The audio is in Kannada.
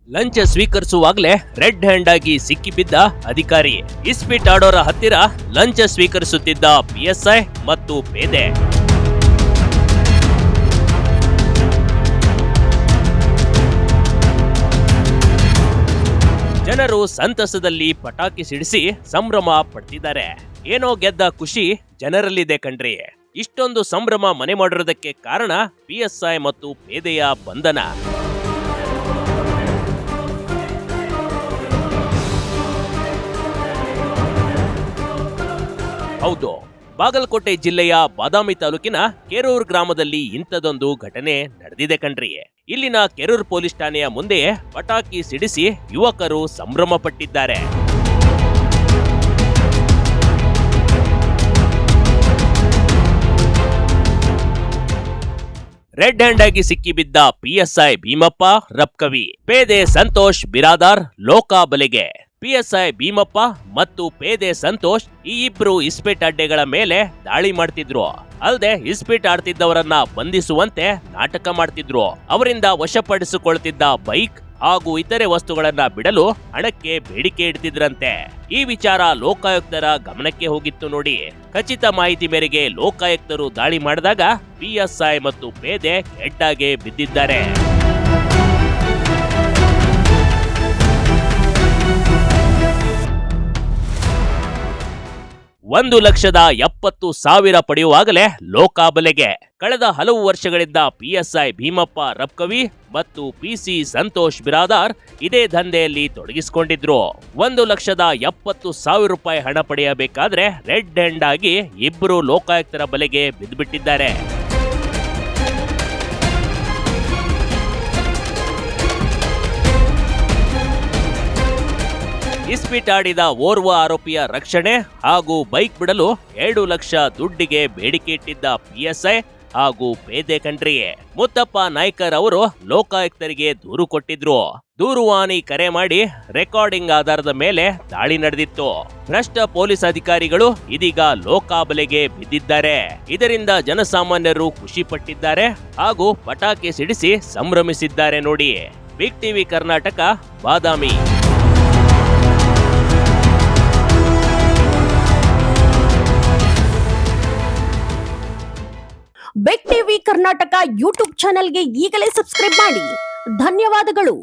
ಲಂಚ ಸ್ವೀಕರಿಸುವಾಗಲೇ ರೆಡ್ ಹ್ಯಾಂಡ್ ಆಗಿ ಸಿಕ್ಕಿಬಿದ್ದ ಅಧಿಕಾರಿ. ಇಸ್ಪೀಟ್ ಆಡೋರ ಹತ್ತಿರ ಲಂಚ ಸ್ವೀಕರಿಸುತ್ತಿದ್ದ ಪಿಎಸ್ಐ ಮತ್ತು ಪೇದೆ. ಜನರು ಸಂತಸದಲ್ಲಿ ಪಟಾಕಿ ಸಿಡಿಸಿ ಸಂಭ್ರಮ ಪಡ್ತಿದ್ದಾರೆ. ಏನೋ ಗೆದ್ದ ಖುಷಿ ಜನರಲ್ಲಿದೆ ಕಣ್ರಿ. ಇಷ್ಟೊಂದು ಸಂಭ್ರಮ ಮನೆ ಮಾಡಿರೋದಕ್ಕೆ ಕಾರಣ ಪಿಎಸ್ಐ ಮತ್ತು ಪೇದೆಯ ಬಂಧನ. ಹೌದು, ಬಾಗಲಕೋಟೆ ಜಿಲ್ಲೆಯ ಬಾದಾಮಿ ತಾಲೂಕಿನ ಕೆರೂರ್ ಗ್ರಾಮದಲ್ಲಿ ಇಂಥದೊಂದು ಘಟನೆ ನಡೆದಿದೆ ಕಣ್ರಿ. ಇಲ್ಲಿನ ಕೆರೂರ್ ಪೊಲೀಸ್ ಠಾಣೆಯ ಮುಂದೆ ಪಟಾಕಿ ಸಿಡಿಸಿ ಯುವಕರು ಸಂಭ್ರಮ ಪಟ್ಟಿದ್ದಾರೆ. ರೆಡ್ ಹ್ಯಾಂಡ್ ಆಗಿ ಸಿಕ್ಕಿಬಿದ್ದ ಪಿಎಸ್ಐ ಭೀಮಪ್ಪ ರಪ್ಕವಿ, ಪೇದೆ ಸಂತೋಷ್ ಬಿರಾದಾರ್ ಲೋಕ ಬಲೆಗೆ. ಪಿಎಸ್ಐ ಭೀಮಪ್ಪ ಮತ್ತು ಪೇದೆ ಸಂತೋಷ್ ಈ ಇಬ್ರು ಇಸ್ಪೀಟ್ ಅಡ್ಡೆಗಳ ಮೇಲೆ ದಾಳಿ ಮಾಡ್ತಿದ್ರು. ಅಲ್ಲದೆ ಇಸ್ಪೀಟ್ ಆಡ್ತಿದ್ದವರನ್ನ ಬಂಧಿಸುವಂತೆ ನಾಟಕ ಮಾಡ್ತಿದ್ರು. ಅವರಿಂದ ವಶಪಡಿಸಿಕೊಳ್ತಿದ್ದ ಬೈಕ್ ಹಾಗೂ ಇತರೆ ವಸ್ತುಗಳನ್ನ ಬಿಡಲು ಹಣಕ್ಕೆ ಬೇಡಿಕೆ ಇಡ್ತಿದ್ರಂತೆ. ಈ ವಿಚಾರ ಲೋಕಾಯುಕ್ತರ ಗಮನಕ್ಕೆ ಹೋಗಿತ್ತು ನೋಡಿ. ಖಚಿತ ಮಾಹಿತಿ ಮೇರೆಗೆ ಲೋಕಾಯುಕ್ತರು ದಾಳಿ ಮಾಡಿದಾಗ ಪಿಎಸ್ಐ ಮತ್ತು ಪೇದೆ ಹೆಡ್ಡಾಗೆ ಬಿದ್ದಿದ್ದಾರೆ. $1,70,000 ಪಡೆಯುವಾಗಲೇ ಲೋಕಾಬಲೆಗೆ. ಕಳೆದ ಹಲವು ವರ್ಷಗಳಿಂದ ಪಿಎಸ್ಐ ಭೀಮಪ್ಪ ರಪ್ಕವಿ ಮತ್ತು ಪಿಸಿ ಸಂತೋಷ್ ಬಿರಾದಾರ್ ಇದೇ ದಂಧೆಯಲ್ಲಿ ತೊಡಗಿಸಿಕೊಂಡಿದ್ರು. $1,70,000 ಹಣ ಪಡೆಯಬೇಕಾದ್ರೆ ರೆಡ್ ಹ್ಯಾಂಡ್ ಆಗಿ ಇಬ್ಬರು ಲೋಕಾಯುಕ್ತರ ಬಲೆಗೆ ಬಿದ್ದುಬಿಟ್ಟಿದ್ದಾರೆ. ಇಸ್ಪೀಟ್ ಆಡಿದ ಓರ್ವ ಆರೋಪಿಯ ರಕ್ಷಣೆ ಹಾಗೂ ಬೈಕ್ ಬಿಡಲು 2 ಲಕ್ಷ ದುಡ್ಡಿಗೆ ಬೇಡಿಕೆ ಇಟ್ಟಿದ್ದ ಪಿಎಸ್ಐ ಹಾಗೂ ಪೇದೆ ಕಣ್ರಿ. ಮುತ್ತಪ್ಪ ನಾಯ್ಕರ್ ಅವರು ಲೋಕಾಯುಕ್ತರಿಗೆ ದೂರು ಕೊಟ್ಟಿದ್ರು. ದೂರುವಾಣಿ ಕರೆ ಮಾಡಿ ರೆಕಾರ್ಡಿಂಗ್ ಆಧಾರದ ಮೇಲೆ ದಾಳಿ ನಡೆದಿತ್ತು. ಭ್ರಷ್ಟ ಪೊಲೀಸ್ ಅಧಿಕಾರಿಗಳು ಇದೀಗ ಲೋಕಾಬಲೆಗೆ ಬಿದ್ದಿದ್ದಾರೆ. ಇದರಿಂದ ಜನಸಾಮಾನ್ಯರು ಖುಷಿ ಪಟ್ಟಿದ್ದಾರೆ ಹಾಗೂ ಪಟಾಕಿ ಸಿಡಿಸಿ ಸಂಭ್ರಮಿಸಿದ್ದಾರೆ ನೋಡಿ. ಬಿಗ್ ಟಿವಿ ಕರ್ನಾಟಕ, ಬಾದಾಮಿ. ಬಿಗ್ ಟಿವಿ ಕರ್ನಾಟಕ ಯೂಟ್ಯೂಬ್ ಚಾನೆಲ್ಗೆ ಈಗಲೇ ಸಬ್ಸ್ಕ್ರೈಬ್ ಮಾಡಿ. ಧನ್ಯವಾದಗಳು.